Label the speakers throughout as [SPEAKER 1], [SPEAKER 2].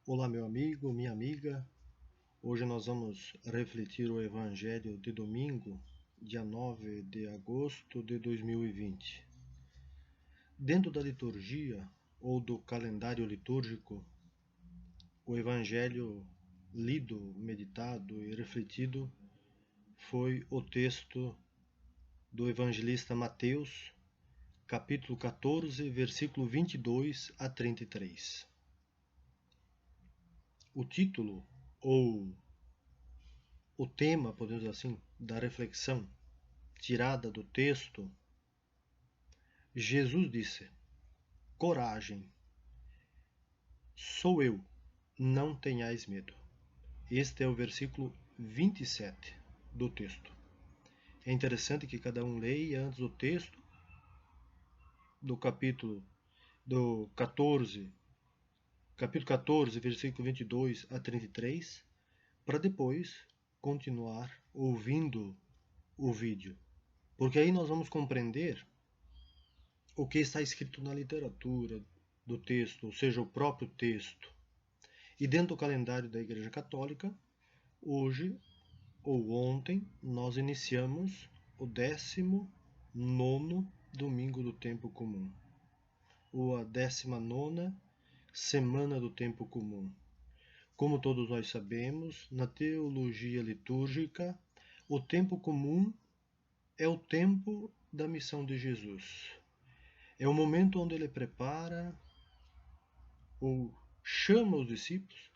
[SPEAKER 1] Olá, meu amigo, minha amiga. Hoje nós vamos refletir o Evangelho de domingo, dia 9 de agosto de 2020. Dentro da liturgia ou do calendário litúrgico, o Evangelho lido, meditado e refletido foi o texto do evangelista Mateus, capítulo 14, versículo 22 a 33. O título, ou o tema, podemos dizer assim, da reflexão tirada do texto, Jesus disse: coragem, sou eu, não tenhais medo. Este é o versículo 27 do texto. É interessante que cada um leia antes o texto do capítulo 14, versículo 22 a 33, para depois continuar ouvindo o vídeo. Porque aí nós vamos compreender o que está escrito na literatura do texto, ou seja, o próprio texto. E dentro do calendário da Igreja Católica, hoje ou ontem, nós iniciamos o 19º domingo do tempo comum, ou a 19ª semana do tempo comum. Como todos nós sabemos, na teologia litúrgica, o tempo comum é o tempo da missão de Jesus. É o momento onde ele prepara ou chama os discípulos,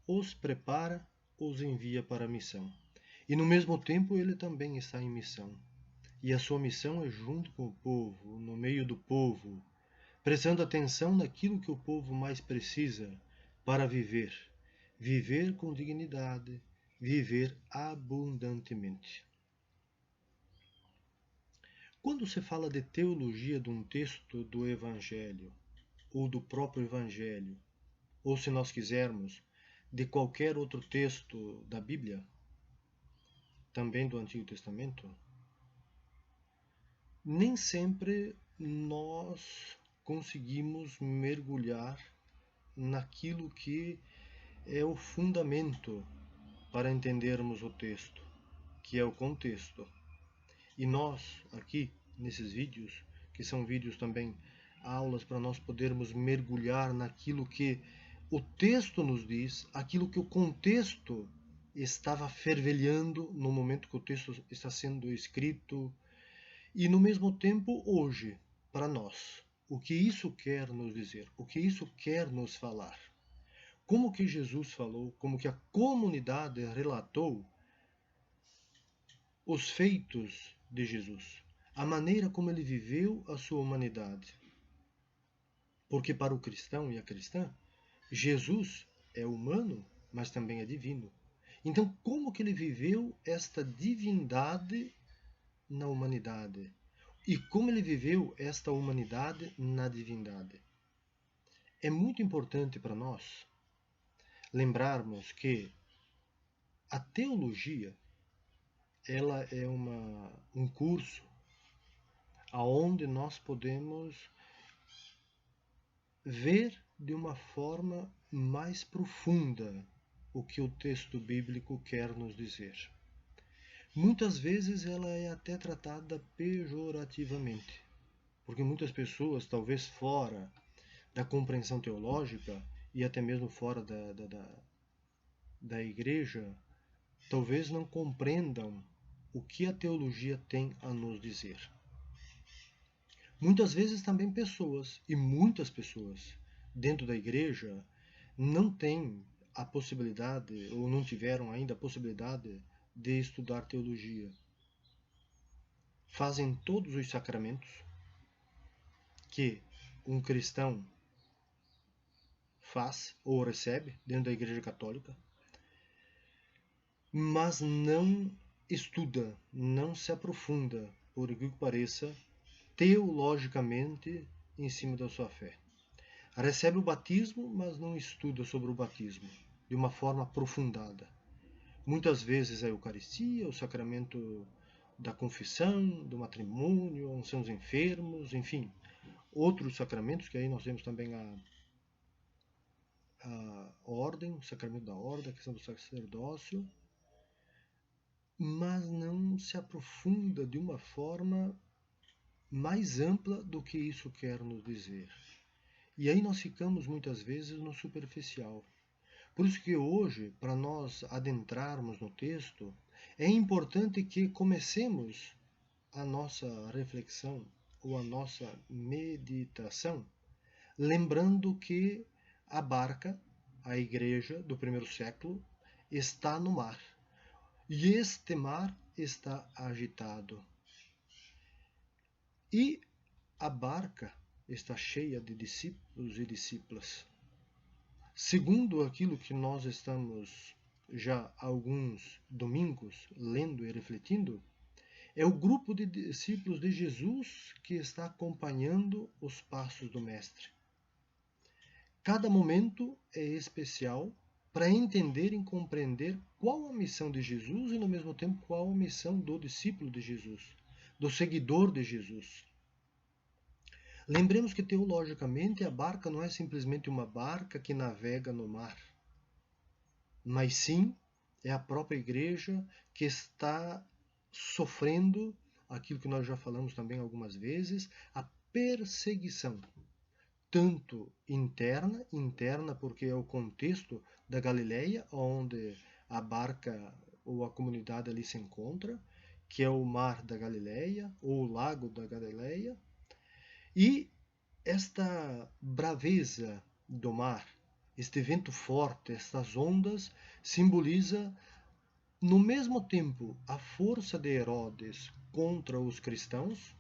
[SPEAKER 1] os prepara, os envia para a missão. E no mesmo tempo ele também está em missão. E a sua missão é junto com o povo, no meio do povo, prestando atenção naquilo que o povo mais precisa para viver. Viver com dignidade, viver abundantemente. Quando se fala de teologia de um texto do Evangelho, ou do próprio Evangelho, ou se nós quisermos, de qualquer outro texto da Bíblia, também do Antigo Testamento, nem sempre nós conseguimos mergulhar naquilo que é o fundamento para entendermos o texto, que é o contexto. E nós, aqui, nesses vídeos, que são vídeos também, aulas para nós podermos mergulhar naquilo que o texto nos diz, aquilo que o contexto estava fervilhando no momento que o texto está sendo escrito, e no mesmo tempo hoje, para nós, o que isso quer nos dizer, o que isso quer nos falar. Como que Jesus falou, como que a comunidade relatou os feitos de Jesus, a maneira como ele viveu a sua humanidade. Porque para o cristão e a cristã, Jesus é humano, mas também é divino. Então, como que ele viveu esta divindade na humanidade? E como ele viveu esta humanidade na divindade? É muito importante para nós lembrarmos que a teologia ela é um curso aonde nós podemos ver de uma forma mais profunda o que o texto bíblico quer nos dizer. Muitas vezes ela é até tratada pejorativamente, porque muitas pessoas, talvez fora da compreensão teológica e até mesmo fora da igreja, talvez não compreendam o que a teologia tem a nos dizer. Muitas vezes também pessoas, e muitas pessoas, dentro da igreja, não têm a possibilidade, ou não tiveram ainda a possibilidade de estudar teologia. Fazem todos os sacramentos que um cristão faz ou recebe dentro da igreja católica, mas não estuda, não se aprofunda, por que pareça, teologicamente em cima da sua fé. Recebe o batismo, mas não estuda sobre o batismo de uma forma aprofundada. Muitas vezes a Eucaristia, o sacramento da confissão, do matrimônio, a unção dos enfermos, enfim, outros sacramentos, que aí nós temos também a ordem, o sacramento da ordem, a questão do sacerdócio, mas não se aprofunda de uma forma mais ampla do que isso quer nos dizer. E aí nós ficamos muitas vezes no superficial. Por isso que hoje, para nós adentrarmos no texto, é importante que comecemos a nossa reflexão ou a nossa meditação, lembrando que a barca, a igreja do primeiro século, está no mar. E este mar está agitado. E a barca está cheia de discípulos e discípulas. Segundo aquilo que nós estamos já há alguns domingos lendo e refletindo, é o grupo de discípulos de Jesus que está acompanhando os passos do Mestre. Cada momento é especial para entender e compreender qual a missão de Jesus e, no mesmo tempo, qual a missão do discípulo de Jesus, do seguidor de Jesus. Lembremos que, teologicamente, a barca não é simplesmente uma barca que navega no mar, mas sim é a própria igreja que está sofrendo aquilo que nós já falamos também algumas vezes, a perseguição, tanto interna porque é o contexto da Galileia, onde a barca ou a comunidade ali se encontra, que é o mar da Galileia, ou o lago da Galileia, e esta braveza do mar, este vento forte, estas ondas, simboliza no mesmo tempo a força de Herodes contra os cristãos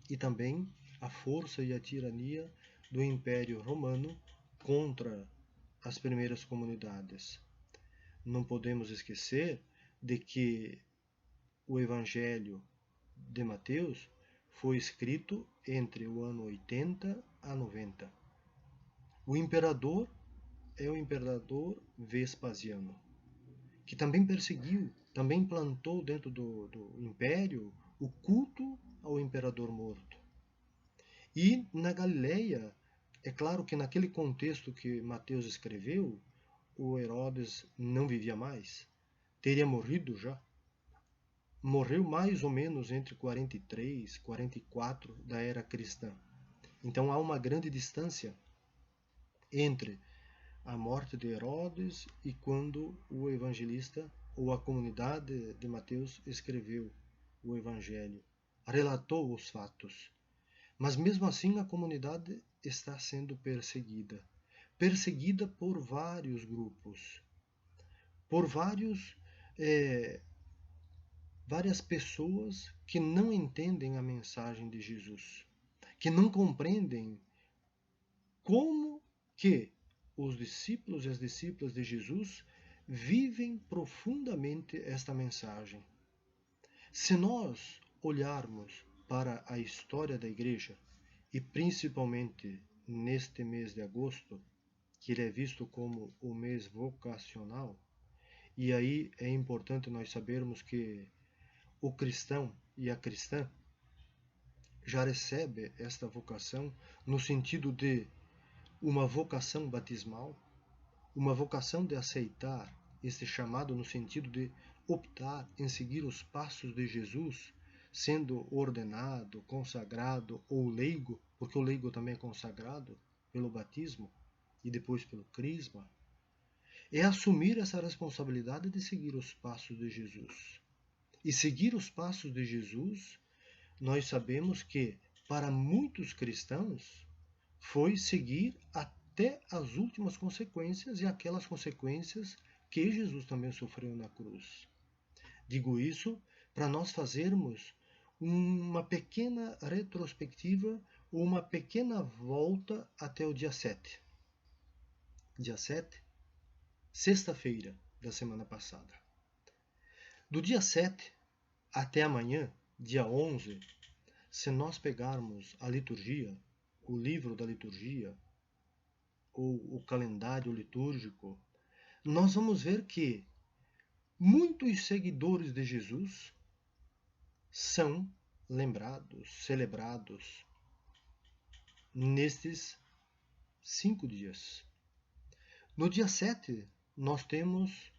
[SPEAKER 1] e também a força e a tirania do Império Romano contra as primeiras comunidades. Não podemos esquecer de que o Evangelho de Mateus foi escrito entre o ano 80 a 90. O imperador é o imperador Vespasiano, que também perseguiu, também plantou dentro do império o culto ao imperador morto. E na Galileia, é claro que naquele contexto que Mateus escreveu, o Herodes não vivia mais, teria morrido já. Morreu mais ou menos entre 43 e 44 da era cristã. Então há uma grande distância entre a morte de Herodes e quando o evangelista ou a comunidade de Mateus escreveu o evangelho, relatou os fatos. Mas mesmo assim a comunidade está sendo perseguida. Perseguida por vários grupos, por várias pessoas que não entendem a mensagem de Jesus, que não compreendem como que os discípulos e as discípulas de Jesus vivem profundamente esta mensagem. Se nós olharmos para a história da Igreja, e principalmente neste mês de agosto, que ele é visto como o mês vocacional, e aí é importante nós sabermos que o cristão e a cristã já recebe esta vocação no sentido de uma vocação batismal, uma vocação de aceitar este chamado no sentido de optar em seguir os passos de Jesus, sendo ordenado, consagrado ou leigo, porque o leigo também é consagrado pelo batismo e depois pelo crisma, é assumir essa responsabilidade de seguir os passos de Jesus. E seguir os passos de Jesus, nós sabemos que, para muitos cristãos, foi seguir até as últimas consequências e aquelas consequências que Jesus também sofreu na cruz. Digo isso para nós fazermos uma pequena retrospectiva ou uma pequena volta até o dia 7. Dia 7, sexta-feira da semana passada. Do dia 7 até amanhã, dia 11, se nós pegarmos a liturgia, o livro da liturgia, ou o calendário litúrgico, nós vamos ver que muitos seguidores de Jesus são lembrados, celebrados nestes 5 dias. No dia 7, nós temos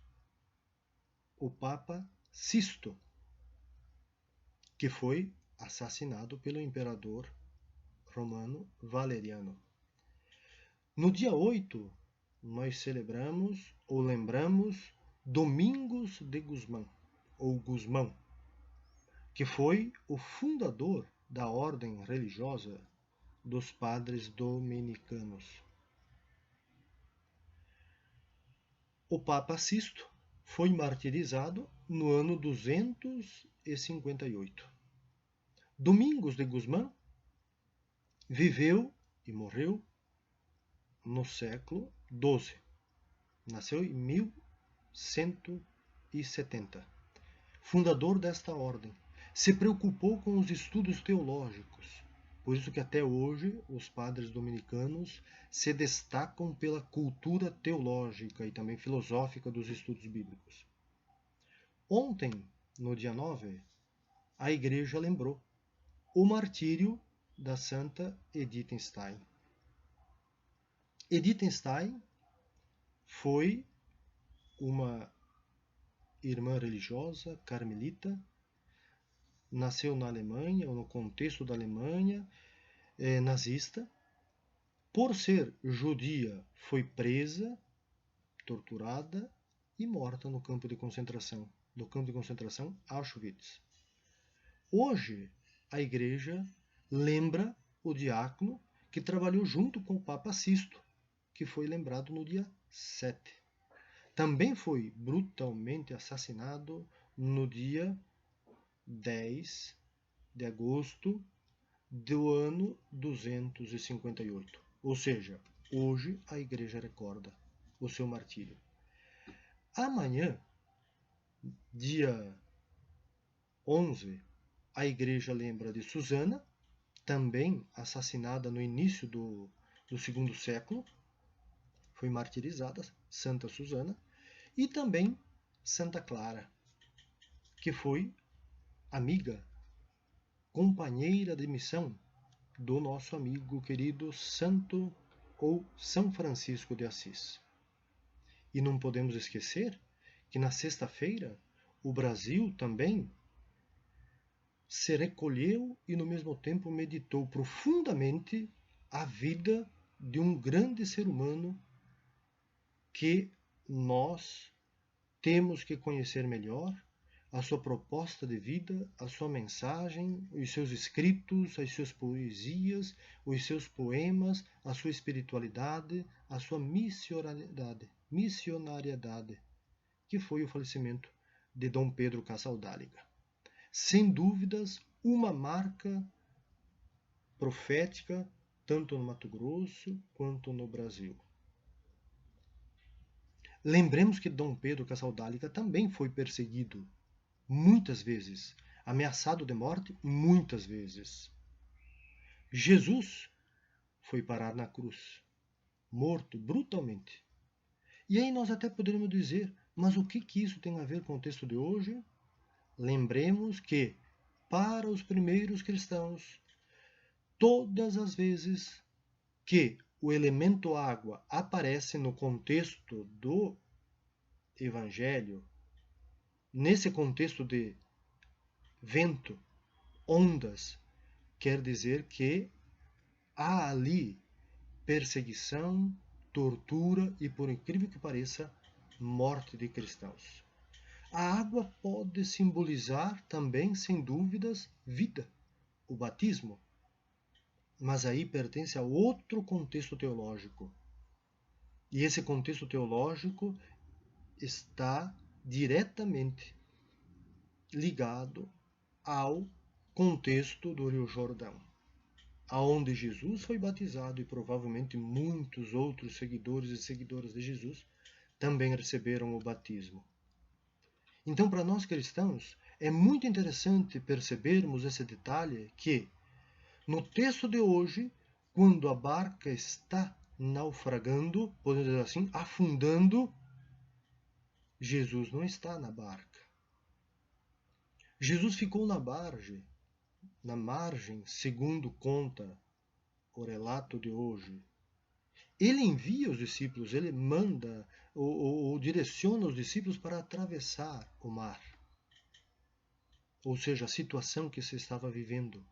[SPEAKER 1] o Papa Sisto, que foi assassinado pelo imperador romano Valeriano. No dia 8, nós celebramos ou lembramos Domingos de Guzmán, ou Guzmão, que foi o fundador da ordem religiosa dos padres dominicanos. O Papa Sisto foi martirizado no ano 258. Domingos de Guzmán viveu e morreu no século XII. Nasceu em 1170. Fundador desta ordem. Se preocupou com os estudos teológicos. Por isso que até hoje os padres dominicanos se destacam pela cultura teológica e também filosófica dos estudos bíblicos. Ontem, no dia 9, a igreja lembrou o martírio da Santa Edith Stein. Edith Stein foi uma irmã religiosa carmelita, nasceu na Alemanha, ou no contexto da Alemanha nazista. Por ser judia, foi presa, torturada e morta no campo de concentração, Auschwitz. Hoje, a igreja lembra o diácono que trabalhou junto com o Papa Sisto, que foi lembrado no dia 7. Também foi brutalmente assassinado no dia 10 de agosto do ano 258. Ou seja, hoje a igreja recorda o seu martírio. Amanhã, dia 11, a igreja lembra de Susana, também assassinada no início do segundo século, foi martirizada, Santa Susana, e também Santa Clara, que foi amiga, companheira de missão do nosso amigo querido Santo ou São Francisco de Assis. E não podemos esquecer que na sexta-feira o Brasil também se recolheu e no mesmo tempo meditou profundamente a vida de um grande ser humano que nós temos que conhecer melhor, a sua proposta de vida, a sua mensagem, os seus escritos, as suas poesias, os seus poemas, a sua espiritualidade, a sua missionariedade, que foi o falecimento de Dom Pedro Casaldáliga. Sem dúvidas, uma marca profética, tanto no Mato Grosso quanto no Brasil. Lembremos que Dom Pedro Casaldáliga também foi perseguido muitas vezes, ameaçado de morte muitas vezes. Jesus foi parar na cruz, morto brutalmente. E aí nós até poderíamos dizer, mas o que isso tem a ver com o texto de hoje? Lembremos que, para os primeiros cristãos, todas as vezes que o elemento água aparece no contexto do Evangelho, nesse contexto de vento, ondas, quer dizer que há ali perseguição, tortura e, por incrível que pareça, morte de cristãos. A água pode simbolizar também, sem dúvidas, vida, o batismo. Mas aí pertence a outro contexto teológico. E esse contexto teológico está diretamente ligado ao contexto do Rio Jordão, aonde Jesus foi batizado e provavelmente muitos outros seguidores e seguidoras de Jesus também receberam o batismo. Então, para nós cristãos, é muito interessante percebermos esse detalhe que, no texto de hoje, quando a barca está naufragando, podemos dizer assim, afundando, Jesus não está na barca. Jesus ficou na margem, segundo conta o relato de hoje. ele envia os discípulos, ele manda ou direciona os discípulos para atravessar o mar. Ou seja, a situação que se estava vivendo.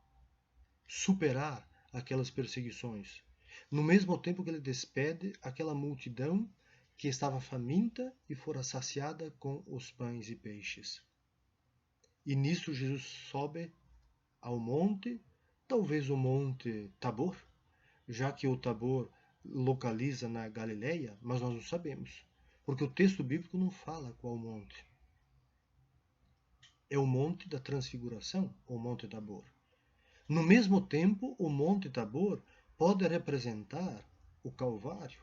[SPEAKER 1] Superar aquelas perseguições. No mesmo tempo que ele despede aquela multidão que estava faminta e fora saciada com os pães e peixes. E nisso Jesus sobe ao monte, talvez o monte Tabor, já que o Tabor localiza na Galileia, mas nós não sabemos, porque o texto bíblico não fala qual monte. É o monte da transfiguração, o monte Tabor. No mesmo tempo, o monte Tabor pode representar o Calvário,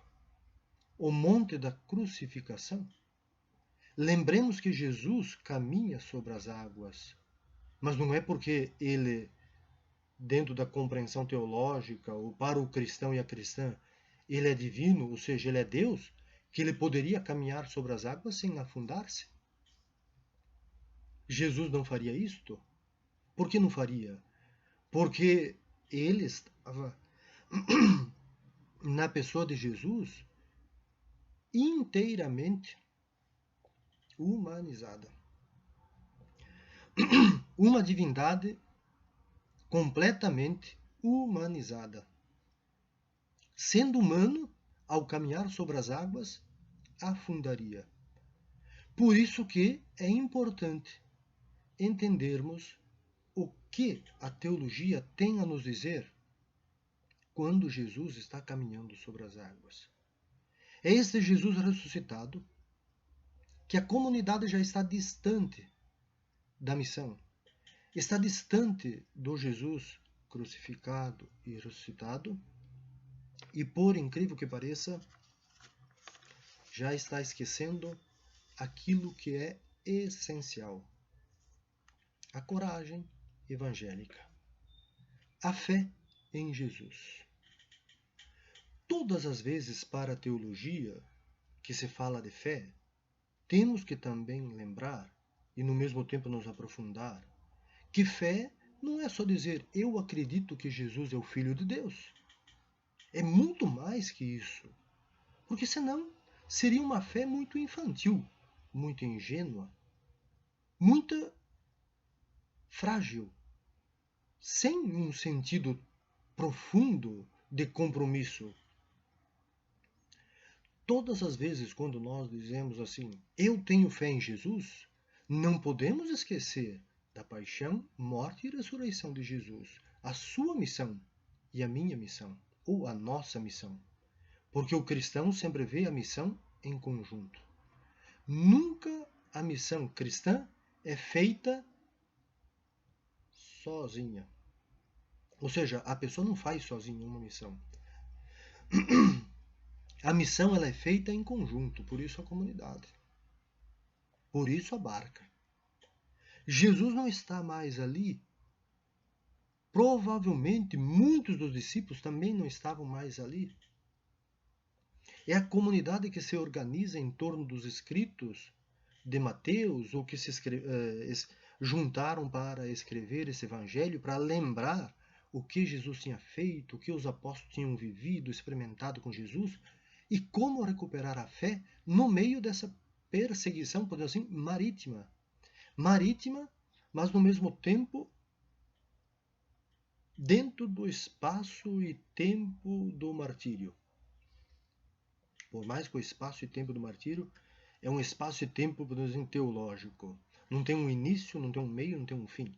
[SPEAKER 1] o monte da crucificação. Lembremos que Jesus caminha sobre as águas, mas não é porque ele, dentro da compreensão teológica, ou para o cristão e a cristã, ele é divino, ou seja, ele é Deus, que ele poderia caminhar sobre as águas sem afundar-se. Jesus não faria isto? Por que não faria? Porque ele estava na pessoa de Jesus inteiramente humanizada. Uma divindade completamente humanizada. Sendo humano, ao caminhar sobre as águas, afundaria. Por isso que é importante entendermos o que a teologia tem a nos dizer quando Jesus está caminhando sobre as águas. É este Jesus ressuscitado que a comunidade já está distante da missão, está distante do Jesus crucificado e ressuscitado, e por incrível que pareça, já está esquecendo aquilo que é essencial: a coragem evangélica, a fé em Jesus. Todas as vezes para a teologia que se fala de fé, temos que também lembrar, e no mesmo tempo nos aprofundar, que fé não é só dizer eu acredito que Jesus é o Filho de Deus. É muito mais que isso. Porque senão seria uma fé muito infantil, muito ingênua, muito frágil, sem um sentido profundo de compromisso. Todas as vezes quando nós dizemos assim, eu tenho fé em Jesus, não podemos esquecer da paixão, morte e ressurreição de Jesus, a sua missão e a minha missão, ou a nossa missão. Porque o cristão sempre vê a missão em conjunto. Nunca a missão cristã é feita sozinha. Ou seja, a pessoa não faz sozinha uma missão. A missão ela é feita em conjunto, por isso a comunidade. Por isso a barca. Jesus não está mais ali. Provavelmente muitos dos discípulos também não estavam mais ali. É a comunidade que se organiza em torno dos escritos de Mateus, ou que se juntaram para escrever esse evangelho, para lembrar o que Jesus tinha feito, o que os apóstolos tinham vivido, experimentado com Jesus, e como recuperar a fé no meio dessa perseguição, podemos dizer assim, marítima. Marítima, mas no mesmo tempo dentro do espaço e tempo do martírio. Por mais que o espaço e tempo do martírio é um espaço e tempo, podemos dizer, teológico. Não tem um início, não tem um meio, não tem um fim.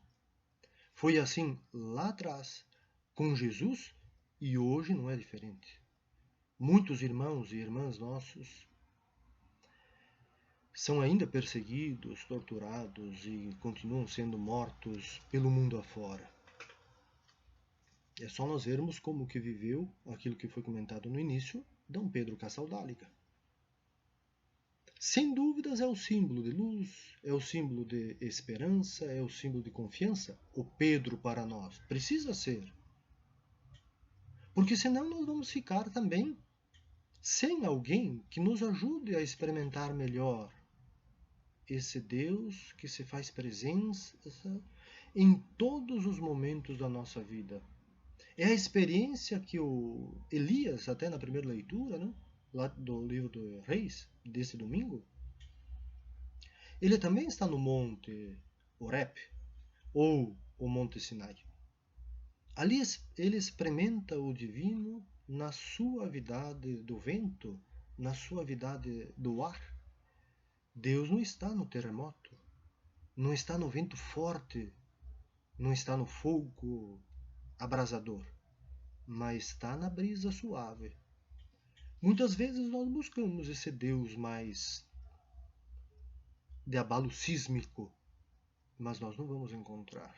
[SPEAKER 1] Foi assim lá atrás, com Jesus, e hoje não é diferente. Muitos irmãos e irmãs nossos são ainda perseguidos, torturados e continuam sendo mortos pelo mundo afora. É só nós vermos como que viveu aquilo que foi comentado no início, Dom Pedro Cassaldáliga. Sem dúvidas é o símbolo de luz, é o símbolo de esperança, é o símbolo de confiança. O Pedro para nós precisa ser. Porque senão nós vamos ficar também sem alguém que nos ajude a experimentar melhor esse Deus que se faz presença em todos os momentos da nossa vida. É a experiência que o Elias, até na primeira leitura, né, lá do livro do Reis, desse domingo, ele também está no Monte Horeb, ou o Monte Sinai. Ali ele experimenta o divino na suavidade do vento, na suavidade do ar. Deus não está no terremoto, não está no vento forte, não está no fogo abrasador, mas está na brisa suave. Muitas vezes nós buscamos esse Deus mais de abalo sísmico, mas nós não vamos encontrar.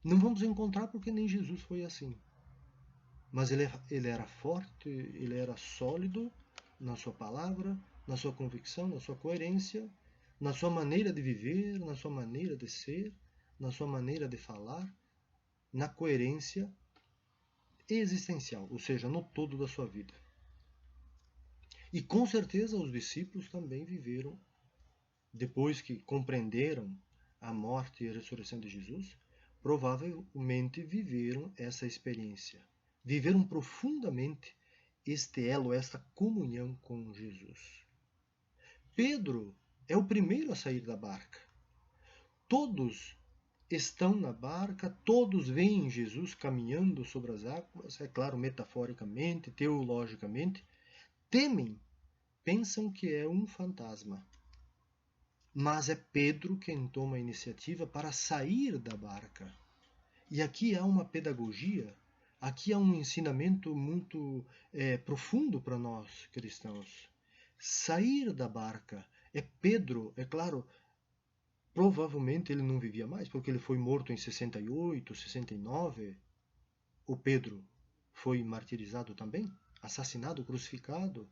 [SPEAKER 1] Não vamos encontrar porque nem Jesus foi assim. Mas ele era forte, ele era sólido na sua palavra, na sua convicção, na sua coerência, na sua maneira de viver, na sua maneira de ser, na sua maneira de falar, na coerência existencial, ou seja, no todo da sua vida. E com certeza os discípulos também viveram, depois que compreenderam a morte e a ressurreição de Jesus, provavelmente viveram essa experiência. Viveram profundamente este elo, esta comunhão com Jesus. Pedro é o primeiro a sair da barca. Todos estão na barca, todos veem Jesus caminhando sobre as águas, é claro, metaforicamente, teologicamente, temem, pensam que é um fantasma. Mas é Pedro quem toma a iniciativa para sair da barca. E aqui há uma pedagogia, aqui há um ensinamento muito profundo para nós cristãos. Sair da barca. É Pedro, é claro, provavelmente ele não vivia mais, porque ele foi morto em 68, 69. O Pedro foi martirizado também, assassinado, crucificado,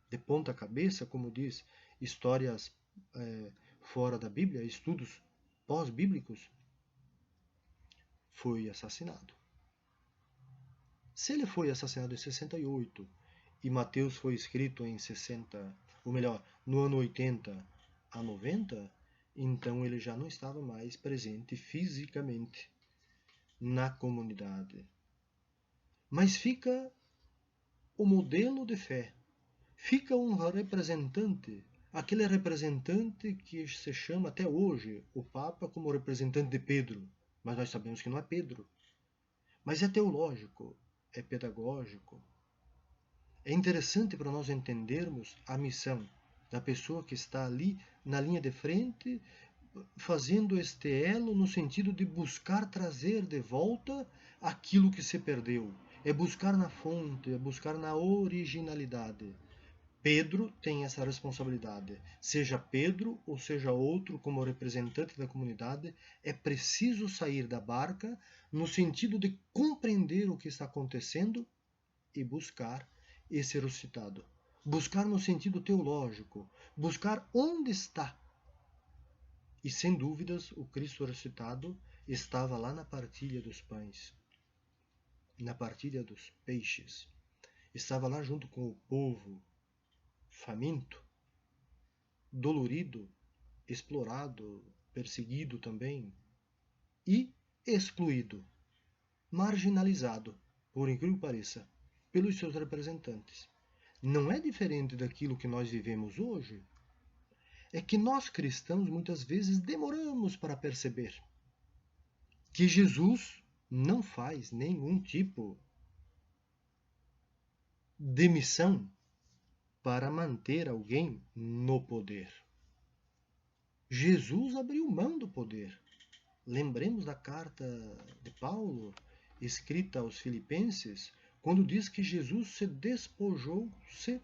[SPEAKER 1] de ponta cabeça, como diz histórias fora da Bíblia, estudos pós-bíblicos, foi assassinado. Se ele foi assassinado em 68 e Mateus foi escrito em 60, ou melhor, no ano 80 a 90, então ele já não estava mais presente fisicamente na comunidade. Mas fica o modelo de fé, fica um representante, aquele representante que se chama até hoje o Papa como representante de Pedro, mas nós sabemos que não é Pedro. Mas é teológico, é pedagógico. É interessante para nós entendermos a missão da pessoa que está ali na linha de frente, fazendo este elo no sentido de buscar trazer de volta aquilo que se perdeu. É buscar na fonte, é buscar na originalidade. Pedro tem essa responsabilidade. Seja Pedro ou seja outro como representante da comunidade, é preciso sair da barca no sentido de compreender o que está acontecendo e buscar esse ressuscitado. Buscar no sentido teológico, buscar onde está. E sem dúvidas, o Cristo ressuscitado estava lá na partilha dos pães, na partilha dos peixes. Estava lá junto com o povo faminto, dolorido, explorado, perseguido também e excluído, marginalizado, por incrível que pareça, pelos seus representantes. Não é diferente daquilo que nós vivemos hoje. É que nós cristãos muitas vezes demoramos para perceber que Jesus não faz nenhum tipo de missão para manter alguém no poder. Jesus abriu mão do poder. Lembremos da carta de Paulo, escrita aos Filipenses, quando diz que Jesus se despojou-se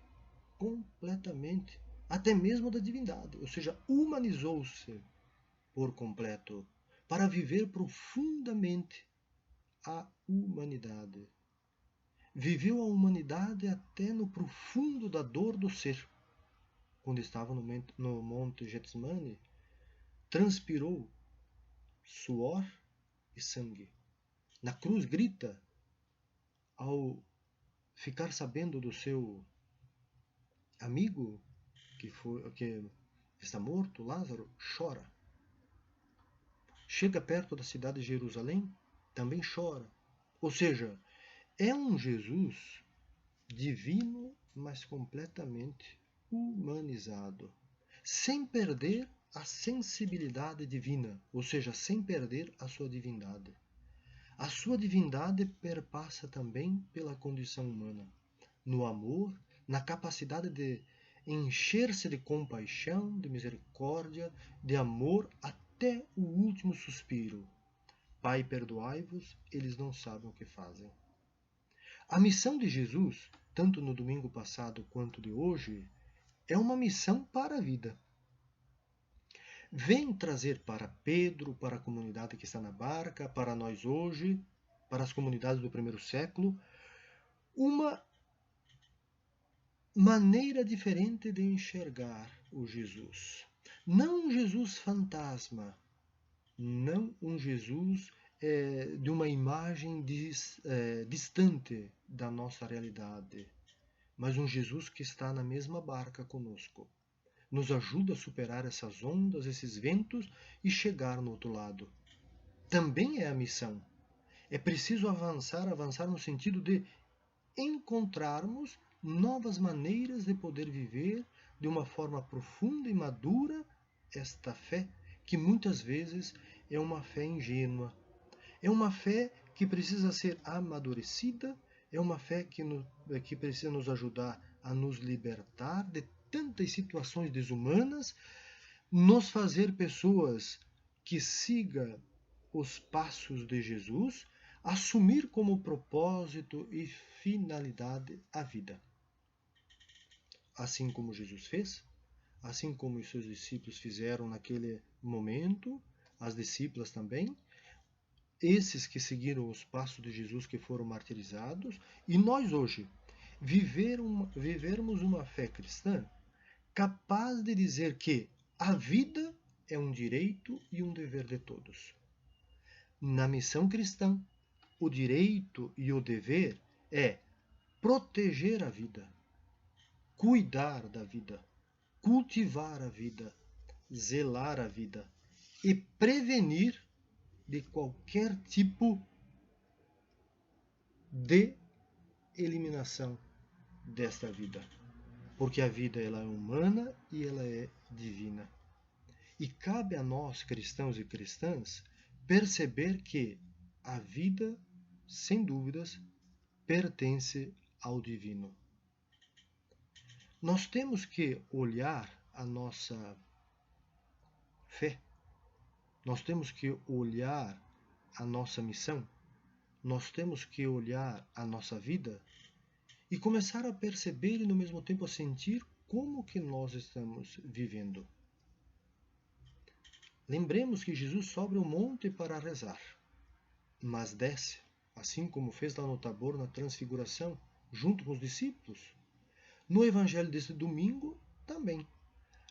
[SPEAKER 1] completamente, até mesmo da divindade, ou seja, humanizou-se por completo, para viver profundamente a humanidade. Viveu a humanidade até no profundo da dor do ser. Quando estava no Monte Getsemane, transpirou suor e sangue. Na cruz grita, ao ficar sabendo do seu amigo que está morto, Lázaro, chora. Chega perto da cidade de Jerusalém, também chora. Ou seja, é um Jesus divino, mas completamente humanizado, sem perder a sensibilidade divina, ou seja, sem perder a sua divindade. A sua divindade perpassa também pela condição humana, no amor, na capacidade de encher-se de compaixão, de misericórdia, de amor até o último suspiro. Pai, perdoai-vos, eles não sabem o que fazem. A missão de Jesus, tanto no domingo passado quanto de hoje, é uma missão para a vida. Vem trazer para Pedro, para a comunidade que está na barca, para nós hoje, para as comunidades do primeiro século, uma maneira diferente de enxergar o Jesus. Não um Jesus fantasma, não um Jesus de uma imagem distante da nossa realidade, mas um Jesus que está na mesma barca conosco. Nos ajuda a superar essas ondas, esses ventos e chegar no outro lado. Também é a missão. É preciso avançar no sentido de encontrarmos novas maneiras de poder viver de uma forma profunda e madura esta fé, que muitas vezes é uma fé ingênua. É uma fé que precisa ser amadurecida, é uma fé que precisa nos ajudar a nos libertar de tantas situações desumanas, nos fazer pessoas que sigam os passos de Jesus, assumir como propósito e finalidade a vida. Assim como Jesus fez, assim como os seus discípulos fizeram naquele momento, as discípulas também, esses que seguiram os passos de Jesus que foram martirizados, e nós hoje vivermos uma fé cristã capaz de dizer que a vida é um direito e um dever de todos. Na missão cristã, o direito e o dever é proteger a vida, cuidar da vida, cultivar a vida, zelar a vida e prevenir de qualquer tipo de eliminação desta vida. Porque a vida ela é humana e ela é divina. E cabe a nós, cristãos e cristãs, perceber que a vida, sem dúvidas, pertence ao divino. Nós temos que olhar a nossa fé, nós temos que olhar a nossa missão, nós temos que olhar a nossa vida e começar a perceber e, no mesmo tempo, a sentir como que nós estamos vivendo. Lembremos que Jesus sobe ao monte para rezar, mas desce, assim como fez lá no Tabor, na Transfiguração, junto com os discípulos. No Evangelho deste domingo, também.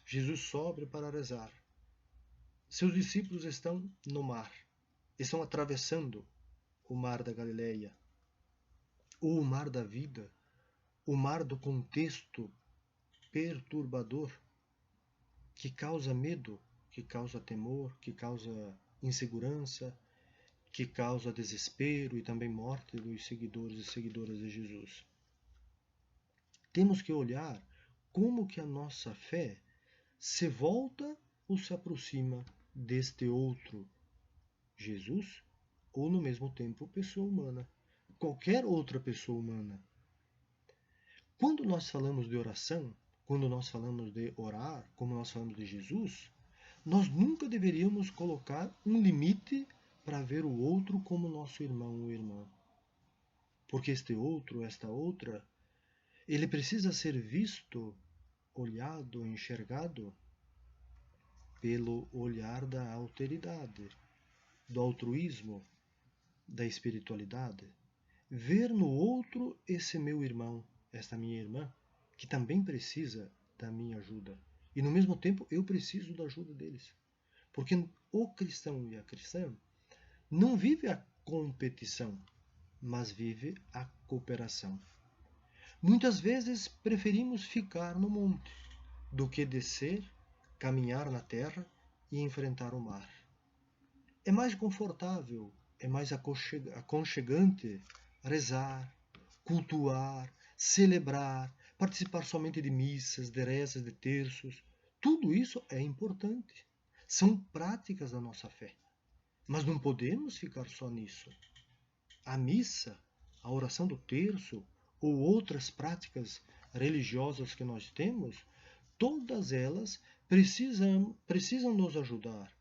[SPEAKER 1] Jesus sobe para rezar. Seus discípulos estão no mar, estão atravessando o mar da Galileia, ou o mar da vida, o mar do contexto perturbador, que causa medo, que causa temor, que causa insegurança, que causa desespero e também morte dos seguidores e seguidoras de Jesus. Temos que olhar como que a nossa fé se volta ou se aproxima deste outro Jesus, ou no mesmo tempo pessoa humana, qualquer outra pessoa humana. Quando nós falamos de oração, quando nós falamos de orar, como nós falamos de Jesus, nós nunca deveríamos colocar um limite para ver o outro como nosso irmão ou irmã. Porque este outro, esta outra, ele precisa ser visto, olhado, enxergado pelo olhar da alteridade, do altruísmo, da espiritualidade. Ver no outro esse meu irmão, esta minha irmã, que também precisa da minha ajuda. E no mesmo tempo eu preciso da ajuda deles. Porque o cristão e a cristã não vive a competição, mas vive a cooperação. Muitas vezes preferimos ficar no monte do que descer, caminhar na terra e enfrentar o mar. É mais confortável é mais aconchegante rezar, cultuar, celebrar, participar somente de missas, de rezas, de terços. Tudo isso é importante. São práticas da nossa fé. Mas não podemos ficar só nisso. A missa, a oração do terço ou outras práticas religiosas que nós temos, todas elas precisam nos ajudar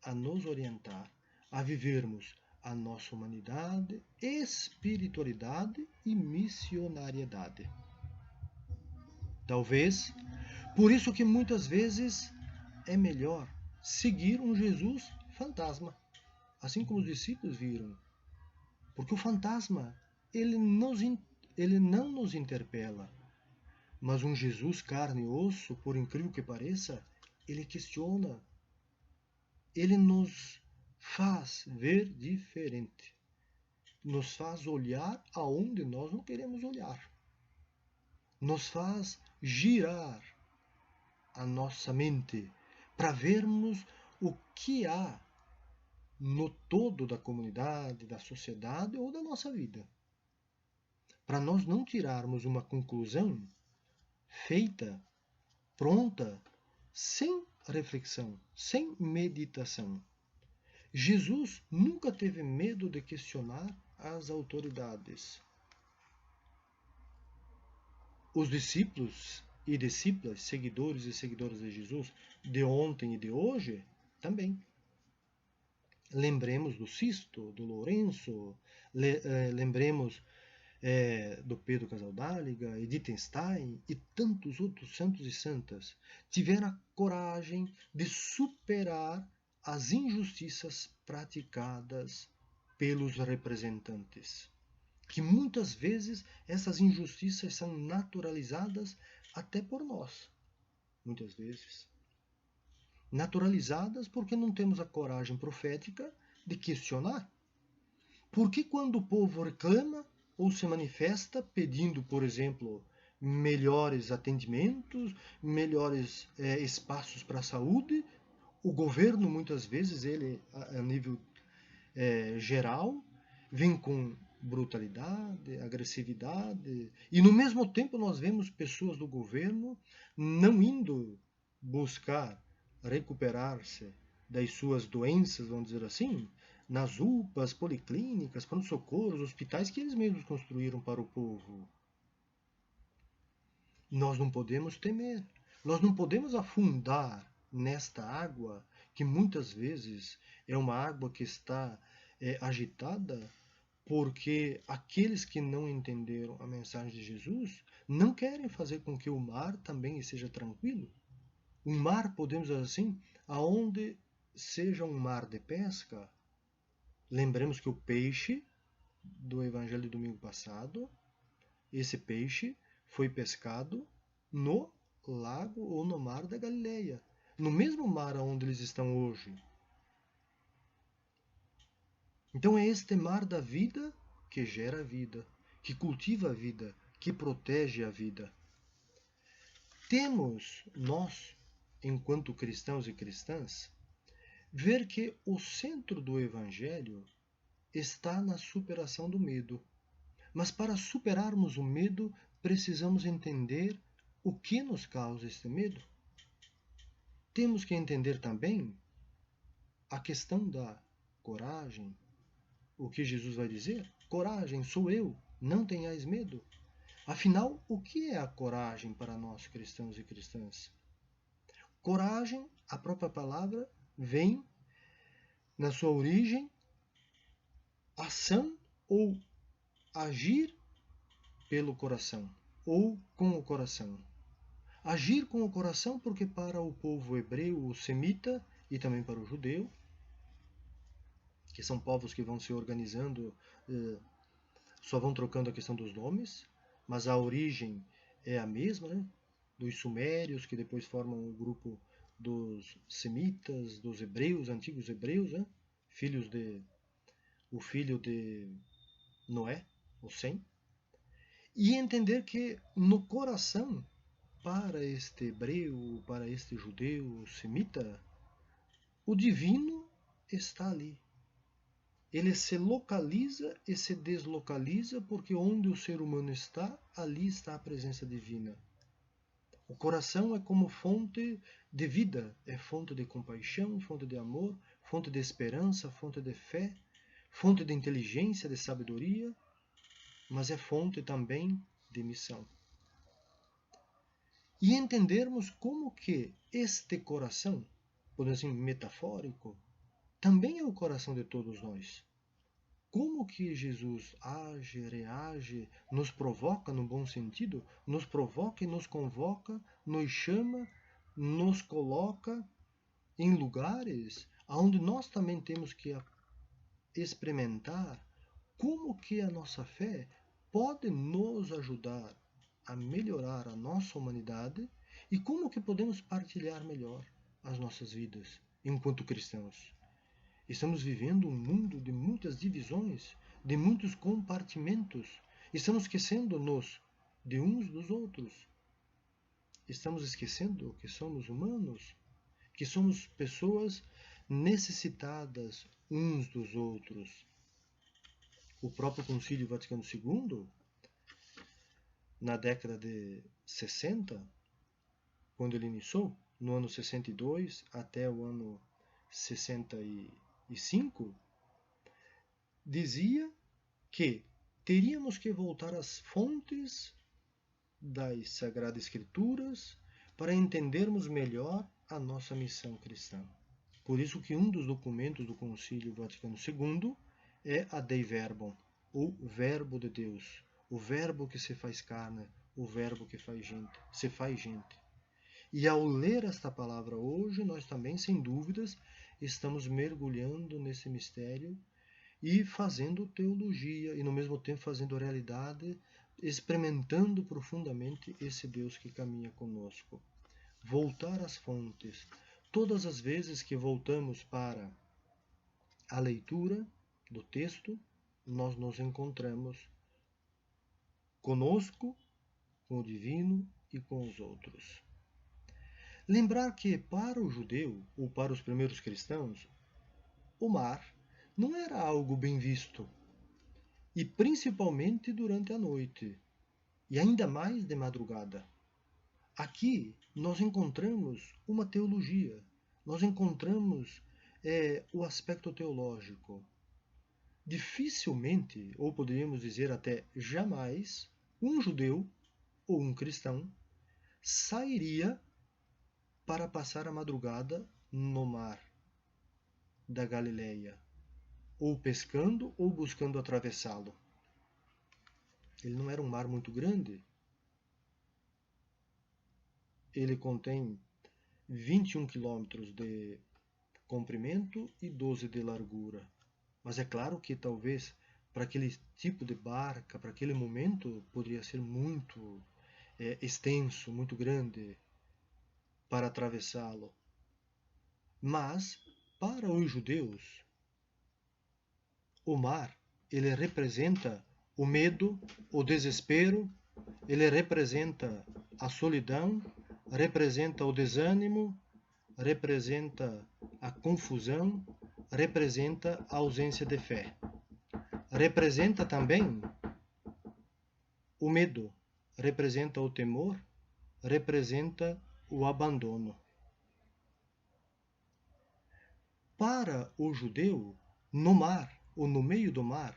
[SPEAKER 1] a nos orientar, a vivermos a nossa humanidade, espiritualidade e missionariedade. Talvez por isso que muitas vezes é melhor seguir um Jesus fantasma, assim como os discípulos viram. Porque o fantasma, ele não nos interpela, mas um Jesus carne e osso, por incrível que pareça, ele questiona, ele nos faz ver diferente, nos faz olhar aonde nós não queremos olhar, nos faz girar a nossa mente para vermos o que há no todo da comunidade, da sociedade ou da nossa vida. Para nós não tirarmos uma conclusão feita, pronta, sem reflexão, sem meditação. Jesus nunca teve medo de questionar as autoridades. Os discípulos e discípulas, seguidores e seguidoras de Jesus, de ontem e de hoje, também. Lembremos do Sisto, do Lourenço, lembremos do Pedro Casaldáliga, Edith Stein e tantos outros santos e santas, tiveram a coragem de superar as injustiças praticadas pelos representantes. Que muitas vezes essas injustiças são naturalizadas até por nós. Muitas vezes. Naturalizadas porque não temos a coragem profética de questionar. Porque quando o povo reclama ou se manifesta pedindo, por exemplo, melhores atendimentos, melhores espaços para a saúde, o governo muitas vezes, ele a nível geral, vem com brutalidade, agressividade, e no mesmo tempo nós vemos pessoas do governo não indo buscar recuperar-se das suas doenças, vamos dizer assim, nas UPAs, policlínicas, pronto-socorros, hospitais que eles mesmos construíram para o povo. Nós não podemos temer, nós não podemos afundar nesta água, que muitas vezes é uma água que está agitada, porque aqueles que não entenderam a mensagem de Jesus não querem fazer com que o mar também seja tranquilo. Um mar, podemos dizer assim, aonde seja um mar de pesca. Lembremos que o peixe do Evangelho do domingo passado, esse peixe foi pescado no lago ou no mar da Galileia, no mesmo mar onde eles estão hoje. Então é este mar da vida que gera a vida, que cultiva a vida, que protege a vida. Temos nós, enquanto cristãos e cristãs, ver que o centro do Evangelho está na superação do medo. Mas para superarmos o medo, precisamos entender o que nos causa este medo. Temos que entender também a questão da coragem. O que Jesus vai dizer? Coragem, sou eu, não tenhais medo. Afinal, o que é a coragem para nós cristãos e cristãs? Coragem, a própria palavra, vem na sua origem, ação ou agir pelo coração ou com o coração. Agir com o coração porque para o povo hebreu, o semita, e também para o judeu, que são povos que vão se organizando, só vão trocando a questão dos nomes, mas a origem é a mesma, né? Dos sumérios, que depois formam o grupo dos semitas, dos hebreus, antigos hebreus, né? O filho de Noé, o Sem, e entender que no coração, para este hebreu, para este judeu semita, o divino está ali. ele se localiza e se deslocaliza, porque onde o ser humano está, ali está a presença divina. O coração é como fonte de vida, é fonte de compaixão, fonte de amor, fonte de esperança, fonte de fé, fonte de inteligência, de sabedoria, mas é fonte também de missão. E entendermos como que este coração, podemos dizer metafórico, também é o coração de todos nós. Como que Jesus age, reage, nos provoca no bom sentido, nos provoca e nos convoca, nos chama, nos coloca em lugares onde nós também temos que experimentar como que a nossa fé pode nos ajudar a melhorar a nossa humanidade e como que podemos partilhar melhor as nossas vidas enquanto cristãos. Estamos vivendo um mundo de muitas divisões, de muitos compartimentos. Estamos esquecendo-nos de uns dos outros. Estamos esquecendo que somos humanos, que somos pessoas necessitadas uns dos outros. O próprio Concílio Vaticano II, na década de 60, quando ele iniciou, no ano 62 até o ano 65, dizia que teríamos que voltar às fontes das Sagradas Escrituras para entendermos melhor a nossa missão cristã. Por isso que um dos documentos do Concílio Vaticano II é a Dei Verbum, o Verbo de Deus, o Verbo que se faz carne, o Verbo que se faz gente. E ao ler esta palavra hoje, nós também, sem dúvidas, estamos mergulhando nesse mistério e fazendo teologia, e no mesmo tempo fazendo realidade, experimentando profundamente esse Deus que caminha conosco. Voltar às fontes. Todas as vezes que voltamos para a leitura do texto, nós nos encontramos conosco, com o divino e com os outros. Lembrar que para o judeu, ou para os primeiros cristãos, o mar não era algo bem visto, e principalmente durante a noite, e ainda mais de madrugada. Aqui nós encontramos uma teologia, nós encontramos o aspecto teológico. Dificilmente, ou poderíamos dizer até jamais, um judeu ou um cristão sairia para passar a madrugada no mar da Galileia, ou pescando ou buscando atravessá-lo. Ele não era um mar muito grande. Ele contém 21 quilômetros de comprimento e 12 de largura. Mas é claro que talvez para aquele tipo de barca, para aquele momento, poderia ser muito extenso, muito grande para atravessá-lo. Mas, para os judeus, o mar, ele representa o medo, o desespero, ele representa a solidão, representa o desânimo, representa a confusão, representa a ausência de fé. Representa também o medo, representa o temor, representa o abandono. Para o judeu, no mar, ou no meio do mar,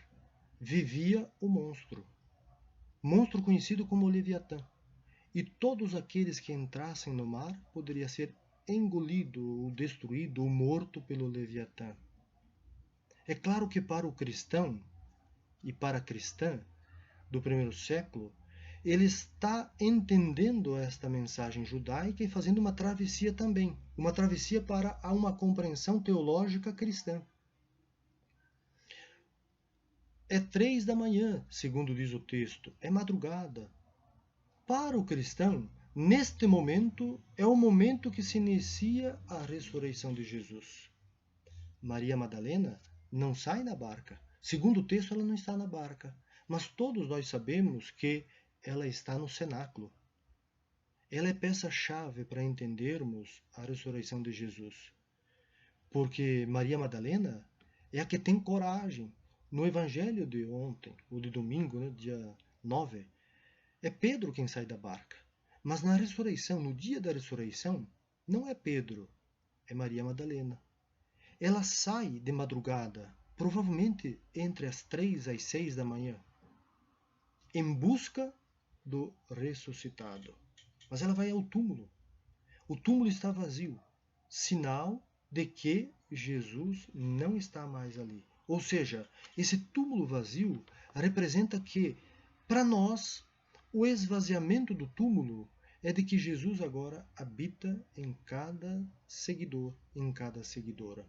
[SPEAKER 1] vivia o monstro conhecido como Leviatã. E todos aqueles que entrassem no mar poderiam ser engolido, ou destruído, ou morto pelo Leviatã. É claro que para o cristão e para a cristã do primeiro século, ele está entendendo esta mensagem judaica e fazendo uma travessia também, uma travessia para uma compreensão teológica cristã. É 3 da manhã, segundo diz o texto, é madrugada. Para o cristão, neste momento, é o momento que se inicia a ressurreição de Jesus. Maria Madalena não sai na barca. Segundo o texto, ela não está na barca. Mas todos nós sabemos que ela está no cenáculo. Ela é peça-chave para entendermos a ressurreição de Jesus. Porque Maria Madalena é a que tem coragem. No evangelho de ontem, ou de domingo, né, dia 9, é Pedro quem sai da barca. Mas na ressurreição, no dia da ressurreição, não é Pedro, é Maria Madalena. Ela sai de madrugada, provavelmente entre as 3 às 6 da manhã, em busca do ressuscitado. Mas ela vai ao túmulo. O túmulo está vazio, sinal de que Jesus não está mais ali. Ou seja, esse túmulo vazio representa que, para nós, o esvaziamento do túmulo é de que Jesus agora habita em cada seguidor, em cada seguidora.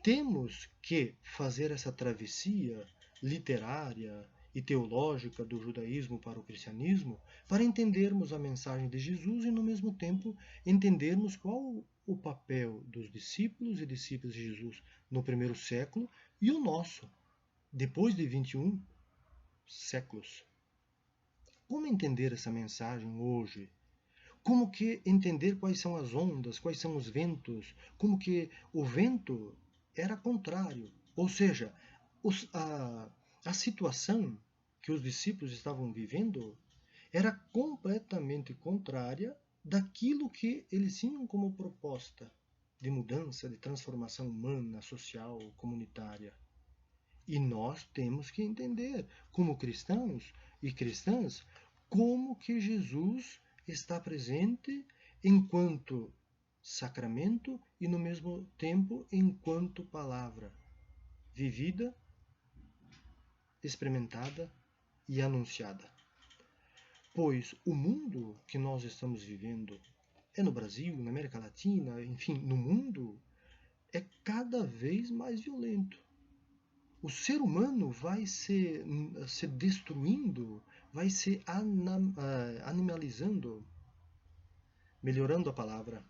[SPEAKER 1] Temos que fazer essa travessia literária e teológica do judaísmo para o cristianismo para entendermos a mensagem de Jesus e, no mesmo tempo, entendermos qual o papel dos discípulos e discípulas de Jesus no primeiro século e o nosso, depois de 21 séculos. Como entender essa mensagem hoje? Como que entender quais são as ondas, quais são os ventos? Como que o vento era contrário. Ou seja, a situação que os discípulos estavam vivendo era completamente contrária daquilo que eles tinham como proposta de mudança, de transformação humana, social, comunitária. E nós temos que entender, como cristãos e cristãs, como que Jesus está presente enquanto sacramento e, no mesmo tempo, enquanto palavra vivida, experimentada e anunciada. Pois o mundo que nós estamos vivendo é no Brasil, na América Latina, enfim, no mundo, é cada vez mais violento. O ser humano vai se destruindo, vai se animalizando, melhorando a palavra,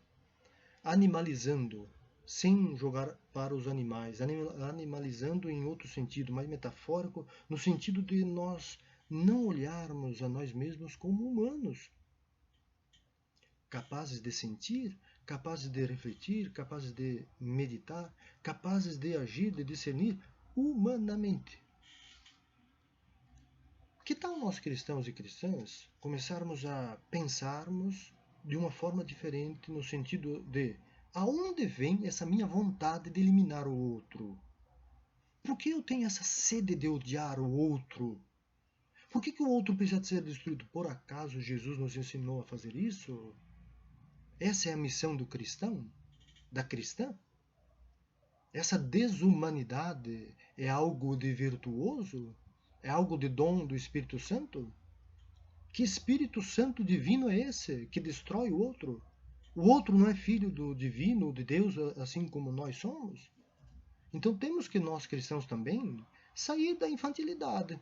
[SPEAKER 1] animalizando, sem jogar para os animais, animalizando em outro sentido, mais metafórico, no sentido de nós não olharmos a nós mesmos como humanos, capazes de sentir, capazes de refletir, capazes de meditar, capazes de agir, de discernir humanamente. Que tal nós cristãos e cristãs começarmos a pensarmos de uma forma diferente no sentido de aonde vem essa minha vontade de eliminar o outro? Por que eu tenho essa sede de odiar o outro? Por que o outro precisa ser destruído? Por acaso Jesus nos ensinou a fazer isso? Essa é a missão do cristão? Da cristã? Essa desumanidade é algo de virtuoso? É algo de dom do Espírito Santo? Que Espírito Santo divino é esse que destrói o outro? O outro não é filho do divino, de Deus, assim como nós somos? Então temos que nós cristãos também sair da infantilidade,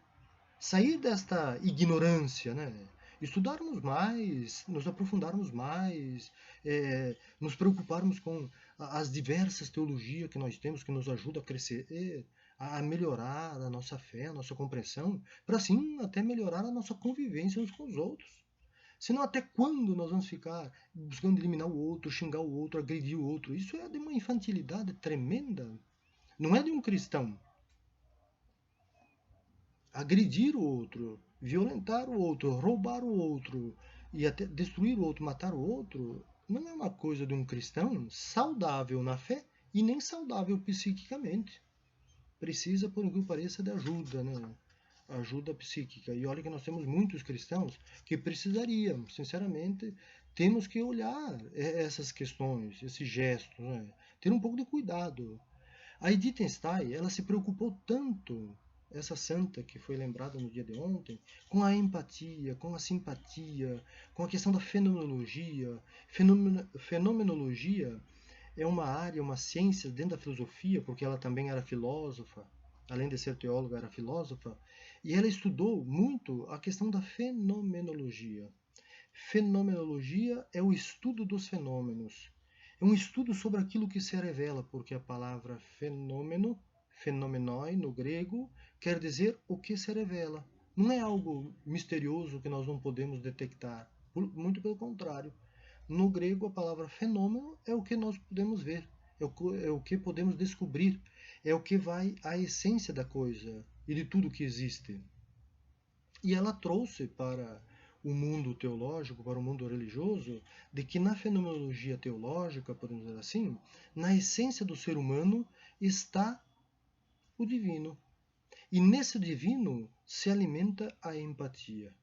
[SPEAKER 1] sair desta ignorância, né? Estudarmos mais, nos aprofundarmos mais, nos preocuparmos com as diversas teologias que nós temos que nos ajudam a crescer, a melhorar a nossa fé, a nossa compreensão, para assim até melhorar a nossa convivência uns com os outros. Senão até quando nós vamos ficar buscando eliminar o outro, xingar o outro, agredir o outro? Isso é de uma infantilidade tremenda. Não é de um cristão. Agredir o outro, violentar o outro, roubar o outro e até destruir o outro, matar o outro, não é uma coisa de um cristão saudável na fé e nem saudável psiquicamente. Precisa, por incrível que pareça, de ajuda, né? Ajuda psíquica. E olha que nós temos muitos cristãos que precisariam, sinceramente, temos que olhar essas questões, esses gestos, né? Ter um pouco de cuidado. A Edith Stein, ela se preocupou tanto, essa santa que foi lembrada no dia de ontem, com a empatia, com a simpatia, com a questão da fenomenologia. Fenomenologia é uma área, uma ciência dentro da filosofia, porque ela também era filósofa, além de ser teóloga, era filósofa, e ela estudou muito a questão da fenomenologia. Fenomenologia é o estudo dos fenômenos. É um estudo sobre aquilo que se revela, porque a palavra fenômeno, fenomenoi no grego, quer dizer o que se revela. Não é algo misterioso que nós não podemos detectar. Muito pelo contrário. No grego, a palavra fenômeno é o que nós podemos ver, é o que podemos descobrir. é o que vai à essência da coisa e de tudo que existe. E ela trouxe para o mundo teológico, para o mundo religioso, de que na fenomenologia teológica, podemos dizer assim, na essência do ser humano está o divino. E nesse divino se alimenta a empatia.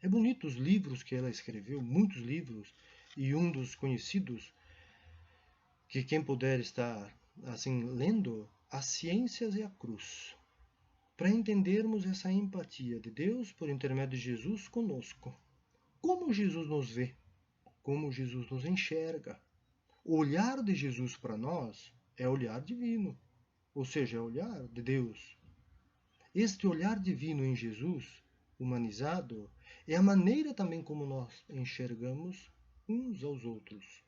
[SPEAKER 1] É bonito os livros que ela escreveu, muitos livros, e um dos conhecidos, que quem puder estar assim lendo, As Ciências e a Cruz, para entendermos essa empatia de Deus por intermédio de Jesus conosco. Como Jesus nos vê, como Jesus nos enxerga. O olhar de Jesus para nós é olhar divino, ou seja, é olhar de Deus. Este olhar divino em Jesus, humanizado, é a maneira também como nós enxergamos uns aos outros.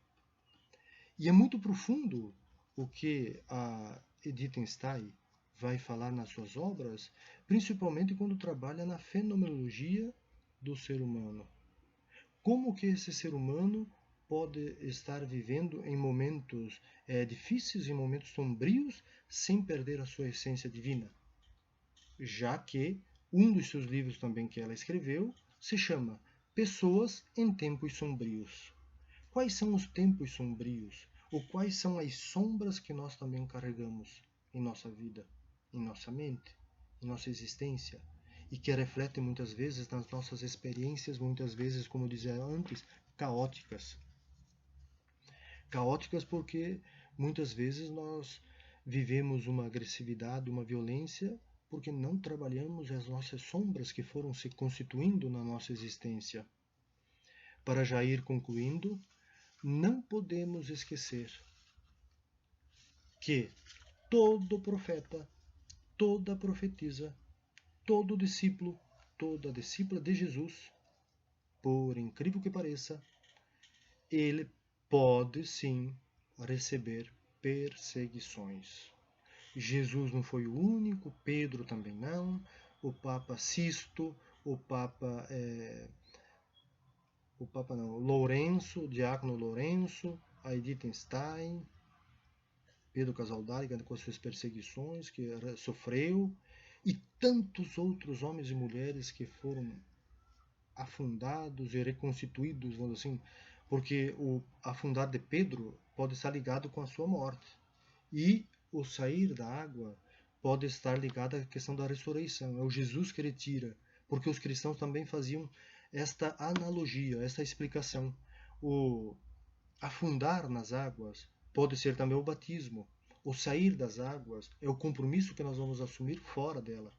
[SPEAKER 1] E é muito profundo o que a Edith Stein vai falar nas suas obras, principalmente quando trabalha na fenomenologia do ser humano. Como que esse ser humano pode estar vivendo em momentos difíceis, em momentos sombrios, sem perder a sua essência divina? Já que um dos seus livros também que ela escreveu se chama Pessoas em Tempos Sombrios. Quais são os tempos sombrios? Ou quais são as sombras que nós também carregamos em nossa vida, em nossa mente, em nossa existência? E que refletem muitas vezes nas nossas experiências, muitas vezes, como eu dizia antes, caóticas. Caóticas porque muitas vezes nós vivemos uma agressividade, uma violência, porque não trabalhamos as nossas sombras que foram se constituindo na nossa existência. Para já ir concluindo, não podemos esquecer que todo profeta, toda profetisa, todo discípulo, toda discípula de Jesus, por incrível que pareça, ele pode sim receber perseguições. Jesus não foi o único, Pedro também não, o Papa Sisto, o Papa Lourenço, o Diácono Lourenço, a Edith Stein, Pedro Casaldáliga com as suas perseguições que sofreu, e tantos outros homens e mulheres que foram afundados e reconstituídos, vamos assim, porque o afundar de Pedro pode estar ligado com a sua morte, e o sair da água pode estar ligado à questão da ressurreição, é o Jesus que ele tira, porque os cristãos também faziam esta analogia, esta explicação. O afundar nas águas pode ser também o batismo. O sair das águas é o compromisso que nós vamos assumir fora dela.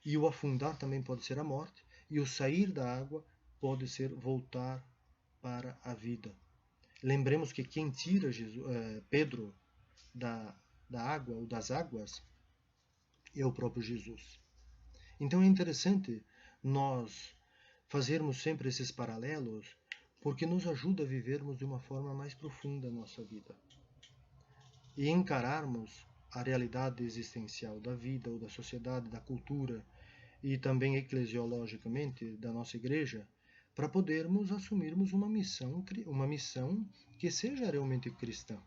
[SPEAKER 1] E o afundar também pode ser a morte, e o sair da água pode ser voltar para a vida. Lembremos que quem tira Pedro da água ou das águas é o próprio Jesus. Então é interessante nós fazermos sempre esses paralelos, porque nos ajuda a vivermos de uma forma mais profunda a nossa vida e encararmos a realidade existencial da vida ou da sociedade, da cultura e também eclesiologicamente da nossa igreja, para podermos assumirmos uma missão que seja realmente cristã.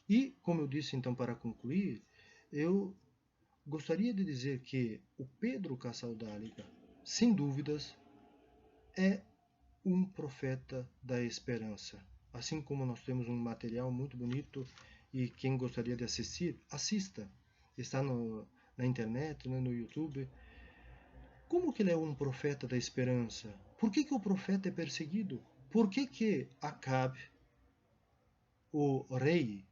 [SPEAKER 1] E, como eu disse então para concluir, eu gostaria de dizer que o Pedro Casaldáliga, sem dúvidas, é um profeta da esperança. Assim como nós temos um material muito bonito e quem gostaria de assistir, assista. Está na internet, no YouTube. Como que ele é um profeta da esperança? Por que o profeta é perseguido? Por que Acabe, o rei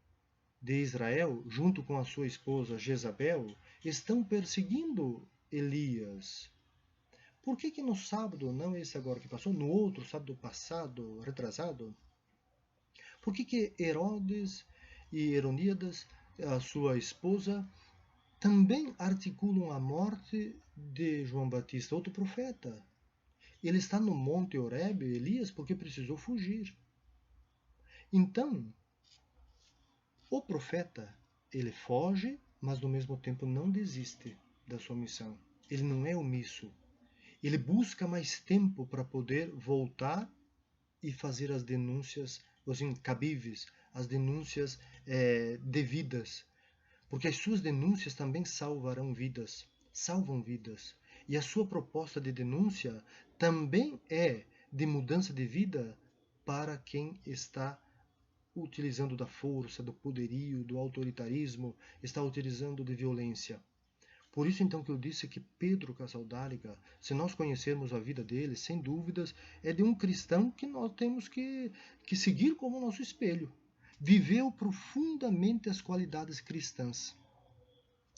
[SPEAKER 1] de Israel, junto com a sua esposa Jezabel, estão perseguindo Elias? Por que no sábado, não esse agora que passou, no outro sábado passado, retrasado, por que Herodes e Heroníadas, a sua esposa, também articulam a morte de João Batista, outro profeta? Ele está no Monte Horebe, Elias, porque precisou fugir. Então, o profeta, ele foge, mas ao mesmo tempo não desiste da sua missão. Ele não é omisso. Ele busca mais tempo para poder voltar e fazer as denúncias, assim, cabíveis, as denúncias devidas. porque as suas denúncias também salvam vidas. E a sua proposta de denúncia também é de mudança de vida para quem está utilizando da força, do poderio, do autoritarismo, está utilizando de violência. Por isso então que eu disse que Pedro Casaldáliga, se nós conhecermos a vida dele, sem dúvidas, é de um cristão que nós temos que seguir como nosso espelho. Viveu profundamente as qualidades cristãs.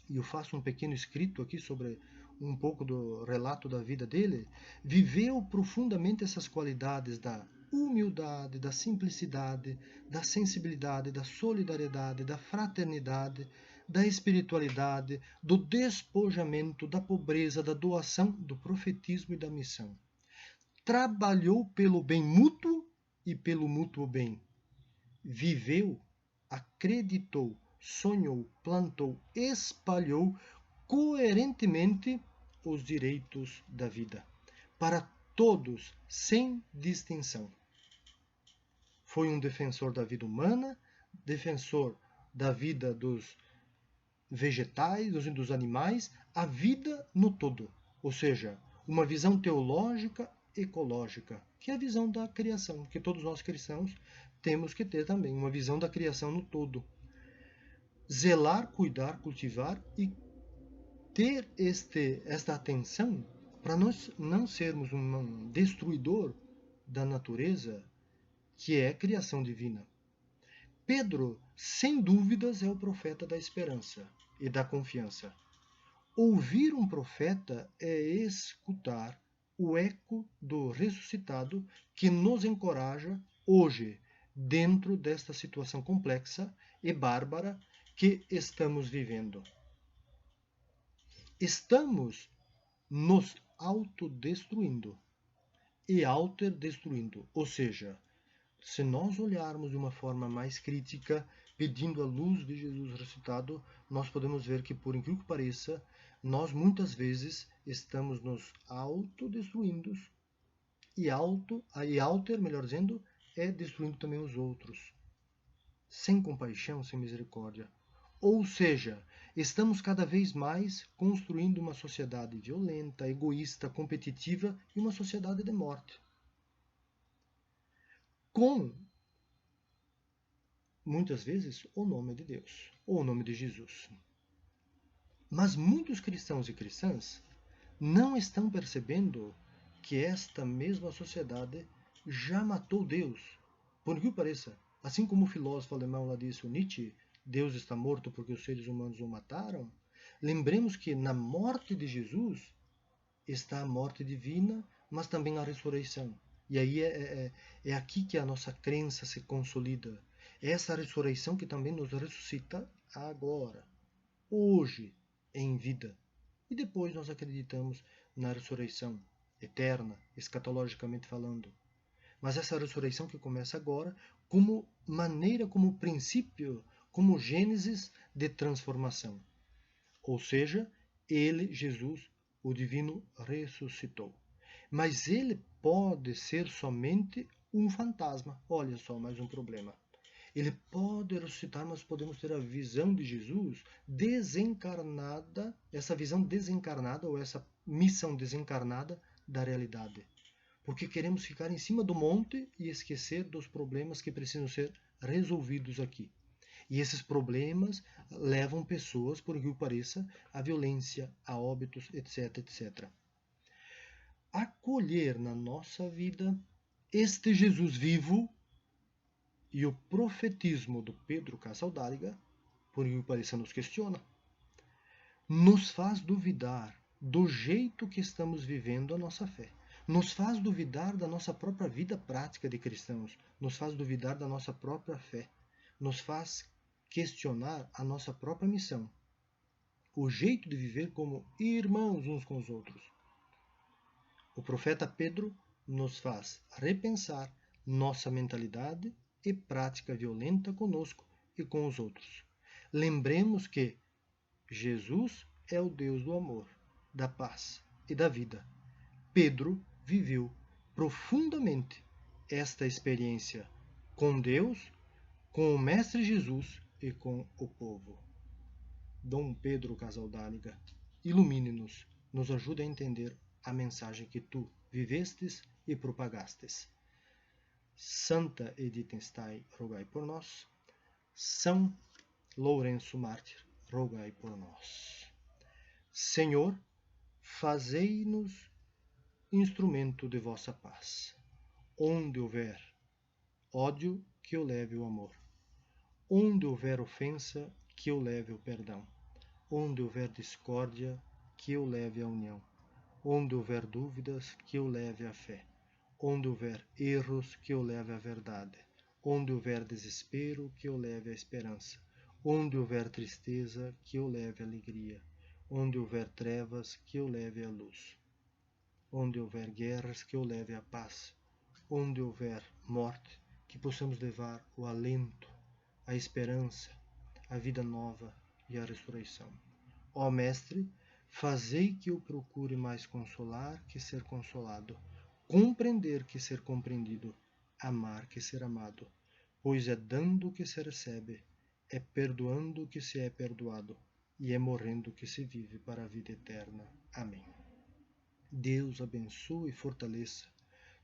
[SPEAKER 1] E eu faço um pequeno escrito aqui sobre um pouco do relato da vida dele. Viveu profundamente essas qualidades da humildade, da simplicidade, da sensibilidade, da solidariedade, da fraternidade, da espiritualidade, do despojamento, da pobreza, da doação, do profetismo e da missão. Trabalhou pelo bem mútuo e pelo mútuo bem. Viveu, acreditou, sonhou, plantou, espalhou coerentemente os direitos da vida, para todos, sem distinção. Foi um defensor da vida humana, defensor da vida dos vegetais, dos animais, a vida no todo. Ou seja, uma visão teológica, ecológica, que é a visão da criação, que todos nós cristãos temos que ter também, uma visão da criação no todo. Zelar, cuidar, cultivar e ter esta atenção para nós não sermos um destruidor da natureza, que é criação divina. Pedro, sem dúvidas, é o profeta da esperança e da confiança. Ouvir um profeta é escutar o eco do ressuscitado que nos encoraja hoje, dentro desta situação complexa e bárbara que estamos vivendo. Estamos nos autodestruindo e autodestruindo. Ou seja, se nós olharmos de uma forma mais crítica, pedindo a luz de Jesus ressuscitado, nós podemos ver que, por incrível que pareça, nós muitas vezes estamos nos autodestruindo e alter, melhor dizendo, é destruindo também os outros. Sem compaixão, sem misericórdia. Ou seja, estamos cada vez mais construindo uma sociedade violenta, egoísta, competitiva e uma sociedade de morte. Com, muitas vezes, o nome de Deus, ou o nome de Jesus. Mas muitos cristãos e cristãs não estão percebendo que esta mesma sociedade já matou Deus. Por que pareça, assim como o filósofo alemão lá disse, o Nietzsche, Deus está morto porque os seres humanos o mataram, lembremos que na morte de Jesus está a morte divina, mas também a ressurreição. E aí é aqui que a nossa crença se consolida. É essa ressurreição que também nos ressuscita agora, hoje, em vida. E depois nós acreditamos na ressurreição eterna, escatologicamente falando. Mas essa ressurreição que começa agora, como maneira, como princípio, como gênesis de transformação. Ou seja, ele, Jesus, o divino, ressuscitou. Mas ele pode ser somente um fantasma. Olha só, mais um problema. Ele pode ressuscitar, mas podemos ter a visão de Jesus desencarnada, essa visão desencarnada ou essa missão desencarnada da realidade. Porque queremos ficar em cima do monte e esquecer dos problemas que precisam ser resolvidos aqui. E esses problemas levam pessoas, por que pareça, à violência, a óbitos, etc, etc. Acolher na nossa vida este Jesus vivo e o profetismo do Pedro Casaldáliga, por que pareça, nos questiona. Nos faz duvidar do jeito que estamos vivendo a nossa fé. Nos faz duvidar da nossa própria vida prática de cristãos. Nos faz duvidar da nossa própria fé. Nos faz questionar a nossa própria missão. O jeito de viver como irmãos uns com os outros. O profeta Pedro nos faz repensar nossa mentalidade e prática violenta conosco e com os outros. Lembremos que Jesus é o Deus do amor, da paz e da vida. Pedro viveu profundamente esta experiência com Deus, com o Mestre Jesus e com o povo. Dom Pedro Casaldáliga, ilumine-nos, nos ajude a entender a mensagem que tu vivestes e propagastes. Santa Edith Stein, rogai por nós. São Lourenço Mártir, rogai por nós. Senhor, fazei-nos instrumento de vossa paz. Onde houver ódio, que eu leve o amor. Onde houver ofensa, que eu leve o perdão. Onde houver discórdia, que eu leve a união. Onde houver dúvidas, que eu leve a fé. Onde houver erros, que eu leve a verdade. Onde houver desespero, que eu leve a esperança. Onde houver tristeza, que eu leve a alegria. Onde houver trevas, que eu leve a luz. Onde houver guerras, que eu leve a paz. Onde houver morte, que possamos levar o alento, a esperança, a vida nova e a ressurreição. Ó Mestre, fazei que eu procure mais consolar que ser consolado, compreender que ser compreendido, amar que ser amado, pois é dando que se recebe, é perdoando que se é perdoado, e é morrendo que se vive para a vida eterna. Amém. Deus abençoe e fortaleça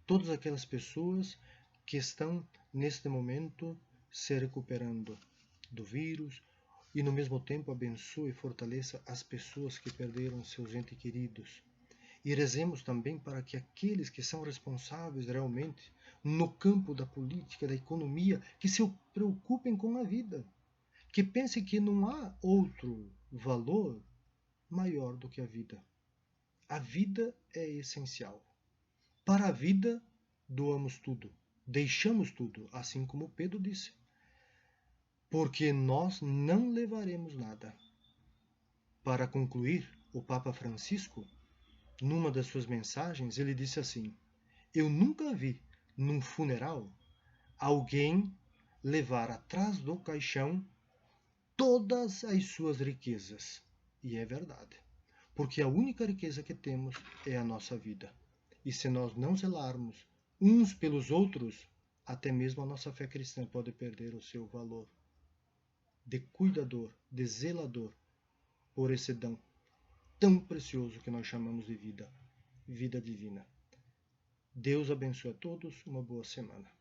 [SPEAKER 1] todas aquelas pessoas que estão neste momento se recuperando do vírus e no mesmo tempo abençoe e fortaleça as pessoas que perderam seus entes queridos. E rezemos também para que aqueles que são responsáveis realmente no campo da política, da economia, que se preocupem com a vida, que pensem que não há outro valor maior do que a vida. A vida é essencial. Para a vida, doamos tudo, deixamos tudo, assim como Pedro disse, porque nós não levaremos nada. Para concluir, o Papa Francisco, numa das suas mensagens, ele disse assim: eu nunca vi, num funeral, alguém levar atrás do caixão todas as suas riquezas. E é verdade, porque a única riqueza que temos é a nossa vida. E se nós não zelarmos uns pelos outros, até mesmo a nossa fé cristã pode perder o seu valor de cuidador, de zelador por esse dom tão precioso que nós chamamos de vida, vida divina. Deus abençoe a todos, uma boa semana.